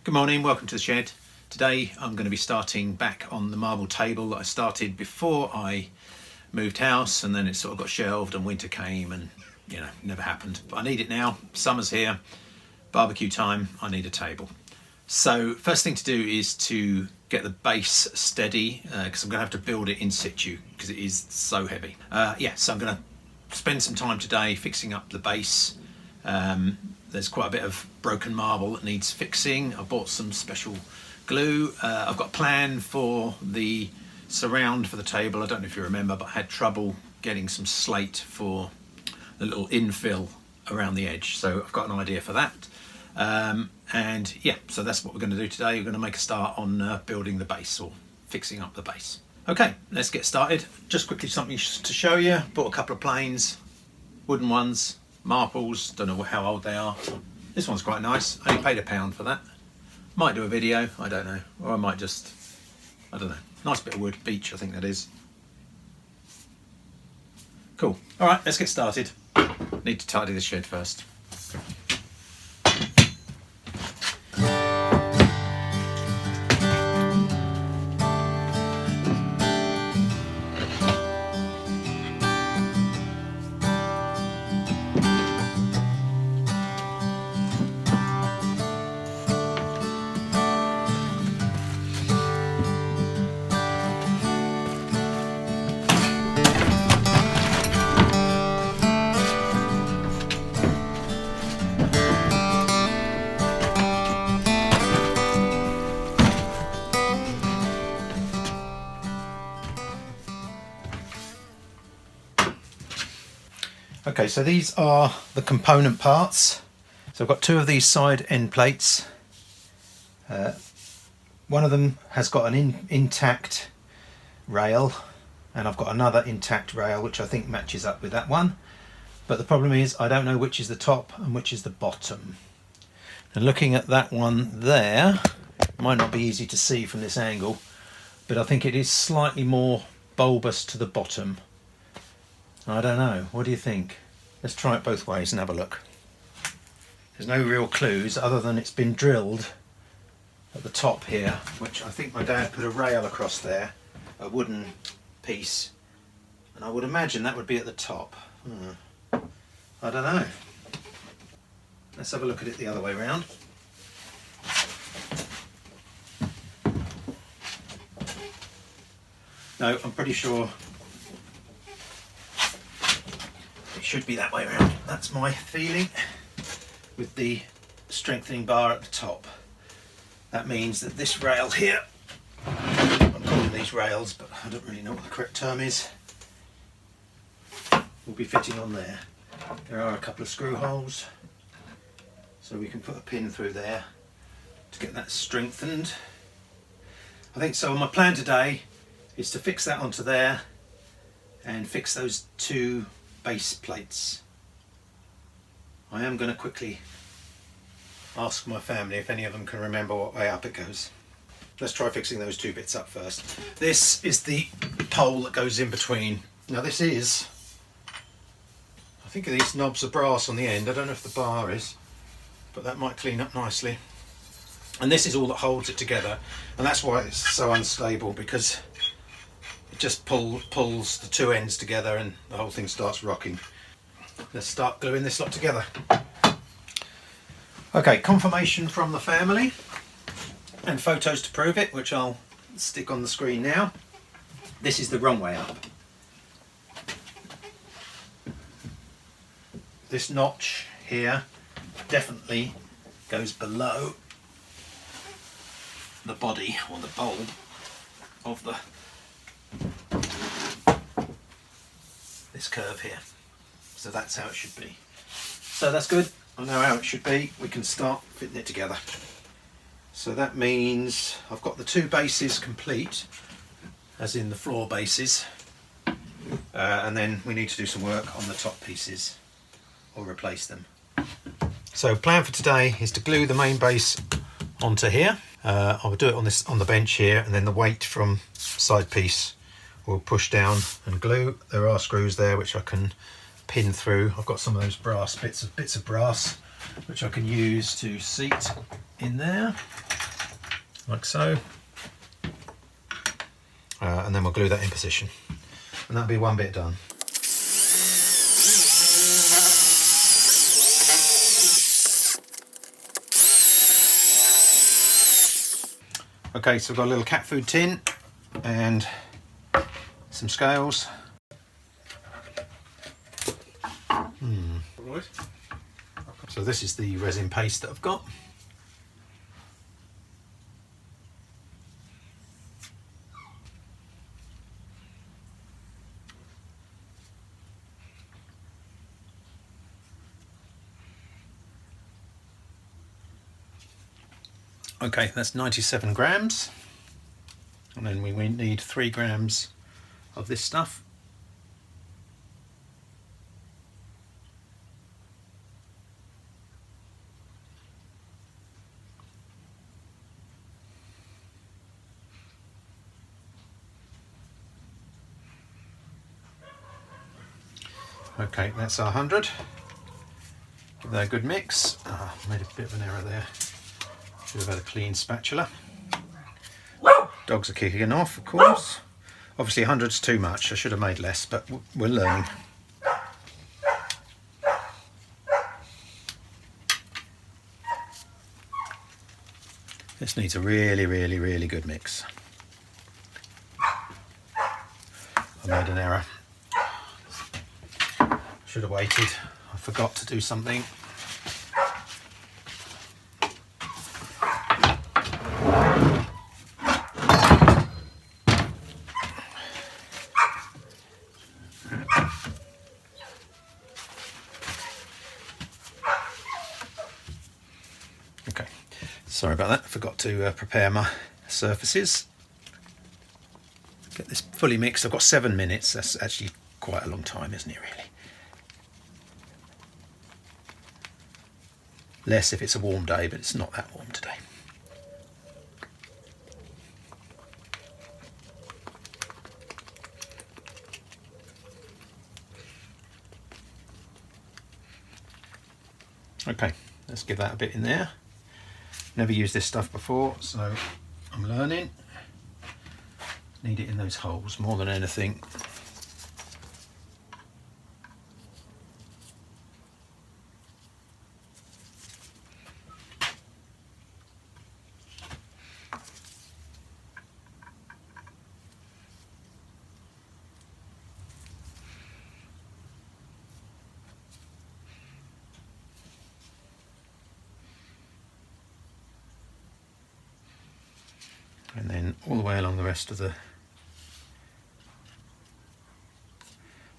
Good morning, welcome to the shed. Today I'm going to be starting back on the marble table that I started before I moved house, and then it sort of got shelved and winter came and never happened. But I need it now, summer's here, barbecue time, I need a table. So first thing to do is to get the base steady, because I'm going to have to build it in situ because it is so heavy. So I'm going to spend some time today fixing up the base. There's quite a bit of broken marble that needs fixing. I bought some special glue. I've got a plan for the surround for the table. I don't know if you remember, but I had trouble getting some slate for the little infill around the edge. So I've got an idea for that. So that's what we're going to do today. We're going to make a start on building the base, or fixing up the base. Okay, let's get started. Just quickly something to show you. Bought a couple of planes, wooden ones. Marbles, don't know how old they are. This one's quite nice. I only paid £1 for that. Might do a video, I don't know. Or I might just, I don't know. Nice bit of wood, beech I think that is. Cool. Alright, let's get started. Need to tidy the shed first. Okay, so these are the component parts. So I've got two of these side end plates. One of them has got an intact rail, and I've got another intact rail which I think matches up with that one. But the problem is I don't know which is the top and which is the bottom. And looking at that one there, might not be easy to see from this angle, but I think it is slightly more bulbous to the bottom. I don't know, what do you think? Let's try it both ways and have a look. There's no real clues other than it's been drilled at the top here, which I think my dad put a rail across there, a wooden piece, and I would imagine that would be at the top. I don't know. Let's have a look at it the other way around. No, I'm pretty sure it should be that way around. That's my feeling, with the strengthening bar at the top. That means that this rail here, I'm calling these rails, but I don't really know what the correct term is, will be fitting on there. There are a couple of screw holes, so we can put a pin through there to get that strengthened. I think so. My plan today is to fix that onto there and fix those two base plates. I am going to quickly ask my family if any of them can remember what way up it goes. Let's try fixing those two bits up first. This is the pole that goes in between. Now this is, I think these knobs are brass on the end. I don't know if the bar is, but that might clean up nicely. And this is all that holds it together, and that's why it's so unstable, because it just pulls the two ends together and the whole thing starts rocking. Let's start gluing this lot together. Okay, confirmation from the family and photos to prove it, which I'll stick on the screen now. This is the wrong way up. This notch here definitely goes below the body, or the bulb of this curve here. So that's how it should be. So that's good. I know how it should be. We can start fitting it together. So that means I've got the two bases complete, as in the floor bases, and then we need to do some work on the top pieces or replace them. So plan for today is to glue the main base onto here. I will do it on the bench here, and then the weight from side piece will push down and glue. There are screws there which I can pin through. I've got some of those brass bits of brass which I can use to seat in there, like so. And then we'll glue that in position, and that'll be one bit done. Okay, so I've got a little cat food tin and some scales. So this is the resin paste that I've got. Okay, that's 97 grams. And then we need 3 grams of this stuff. Okay, that's our 100. Give that a good mix. Made a bit of an error there. Should have had a clean spatula. Dogs are kicking off, of course. Obviously 100's too much. I should have made less, but we're learning. This needs a really, really, really good mix. I made an error. Should have waited. I forgot to do something. Okay, sorry about that. I forgot to prepare my surfaces. Get this fully mixed. I've got 7 minutes. That's actually quite a long time, isn't it, really? Less if it's a warm day, but it's not that warm today. Okay, let's give that a bit in there. Never used this stuff before, so I'm learning. Need it in those holes more than anything. And then all the way along the rest of the...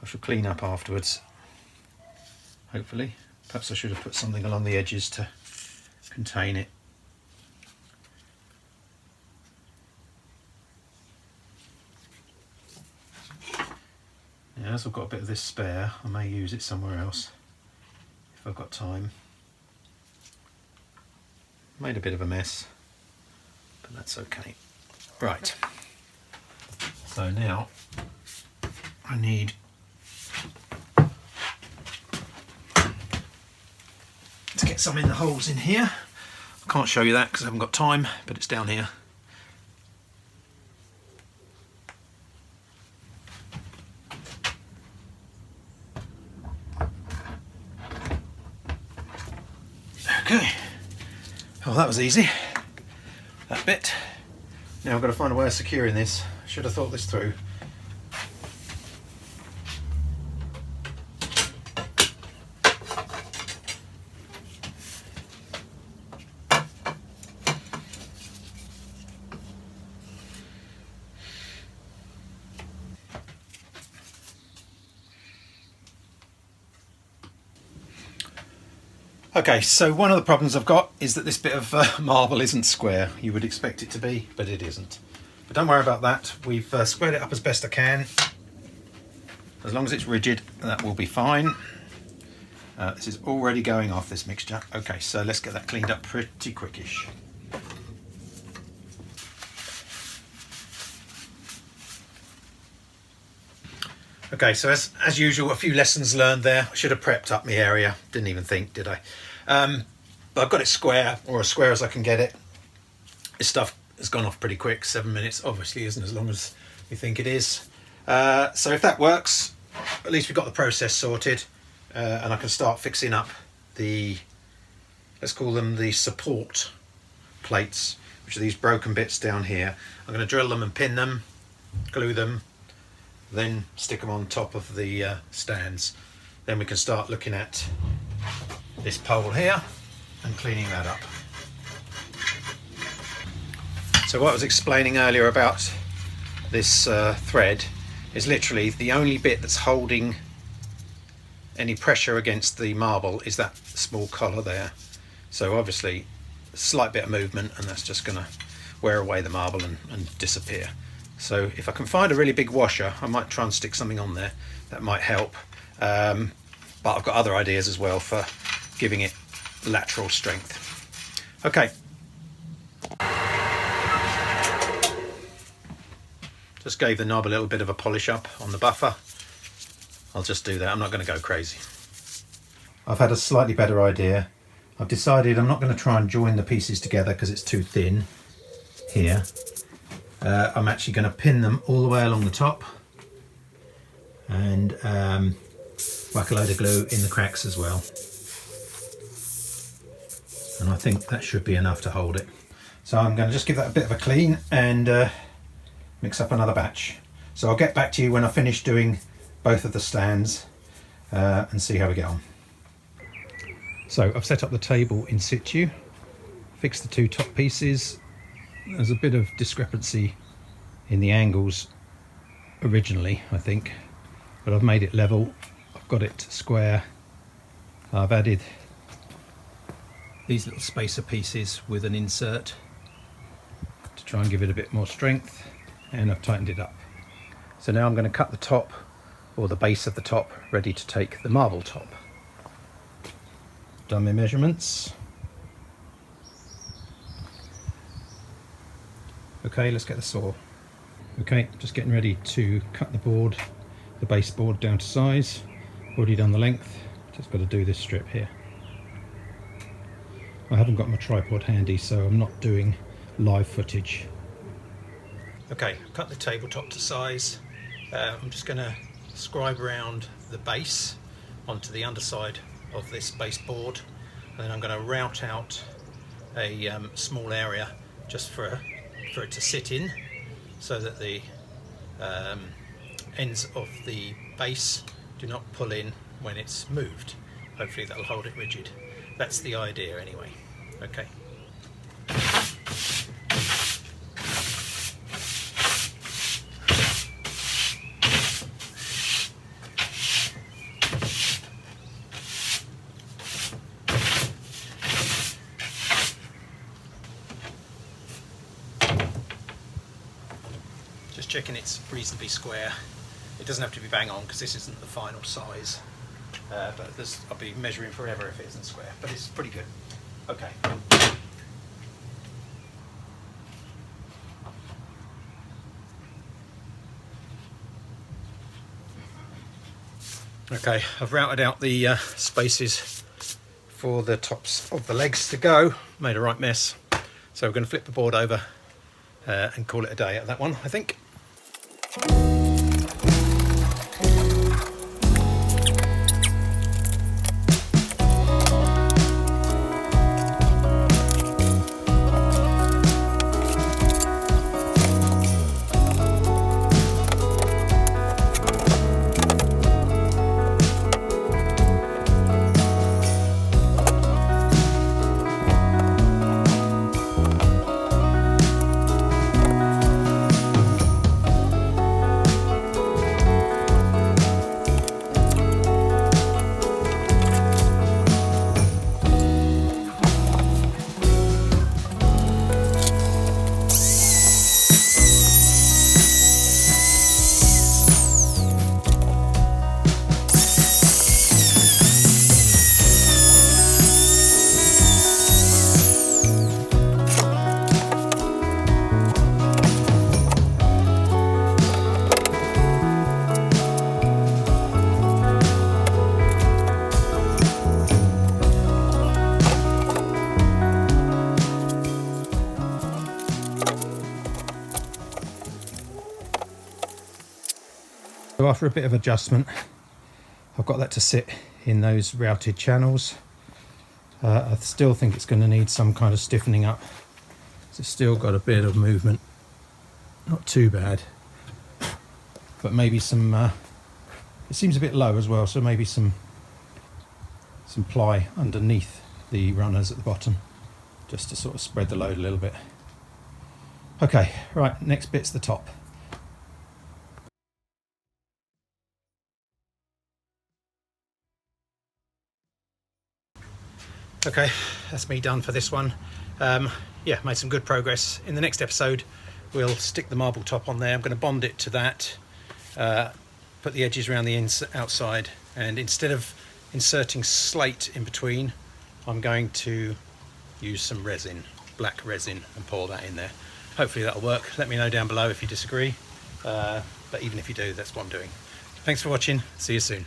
I shall clean up afterwards, hopefully. Perhaps I should have put something along the edges to contain it. Yeah, as I've got a bit of this spare, I may use it somewhere else if I've got time. Made a bit of a mess, but that's okay. Right, so now I need to get some in the holes in here. I can't show you that because I haven't got time, but it's down here. Okay, well that was easy, that bit. Now I've got to find a way of securing this. I should have thought this through. Okay, so one of the problems I've got is that this bit of marble isn't square. You would expect it to be, but it isn't. But don't worry about that. We've squared it up as best I can. As long as it's rigid, that will be fine. This is already going off, this mixture. Okay, so let's get that cleaned up pretty quickish. Okay, so as usual, a few lessons learned there. I should have prepped up my area. Didn't even think, did I? But I've got it square, or as square as I can get it. This stuff has gone off pretty quick. 7 minutes obviously isn't as long as we think it is. So if that works, at least we've got the process sorted, and I can start fixing up the, let's call them the support plates, which are these broken bits down here. I'm going to drill them and pin them, glue them, then stick them on top of the stands. Then we can start looking at this pole here and cleaning that up. So what I was explaining earlier about this thread is literally the only bit that's holding any pressure against the marble is that small collar there. So obviously a slight bit of movement and that's just going to wear away the marble and disappear. So if I can find a really big washer, I might try and stick something on there that might help, but I've got other ideas as well for giving it lateral strength. Okay, just gave the knob a little bit of a polish up on the buffer. I'll just do that, I'm not going to go crazy. I've had a slightly better idea. I've decided I'm not going to try and join the pieces together because it's too thin here. I'm actually going to pin them all the way along the top and whack a load of glue in the cracks as well. And I think that should be enough to hold it. So I'm going to just give that a bit of a clean and mix up another batch. So I'll get back to you when I finish doing both of the stands and see how we get on. So I've set up the table in situ, fixed the two top pieces. There's a bit of discrepancy in the angles originally, I think, but I've made it level. I've got it square. I've added these little spacer pieces with an insert to try and give it a bit more strength, and I've tightened it up. So now I'm going to cut the top, or the base of the top, ready to take the marble top. Done my measurements. Okay, let's get the saw. Okay, just getting ready to cut the board, the baseboard down to size. Already done the length, just got to do this strip here. I haven't got my tripod handy, so I'm not doing live footage. Okay, cut the tabletop to size. I'm just going to scribe around the base onto the underside of this baseboard, and then I'm going to route out a small area just for it to sit in, so that the ends of the base do not pull in when it's moved. Hopefully that'll hold it rigid. That's the idea anyway. Okay. Just checking it's reasonably square. It doesn't have to be bang on because this isn't the final size, but I'll be measuring forever if it isn't square, but it's pretty good. Okay. Okay, I've routed out the spaces for the tops of the legs to go. Made a right mess. So we're going to flip the board over and call it a day at that one, I think. So after a bit of adjustment, I've got that to sit in those routed channels. I still think it's going to need some kind of stiffening up. It's still got a bit of movement, not too bad, but maybe some, it seems a bit low as well, so maybe some ply underneath the runners at the bottom, just to sort of spread the load a little bit. Okay, right, next bit's the top. Okay, that's me done for this one. Yeah, made some good progress. In the next episode, we'll stick the marble top on there. I'm going to bond it to that, put the edges around the outside, and instead of inserting slate in between, I'm going to use some resin, black resin, and pour that in there. Hopefully that'll work. Let me know down below if you disagree, but even if you do, that's what I'm doing. Thanks for watching. See you soon.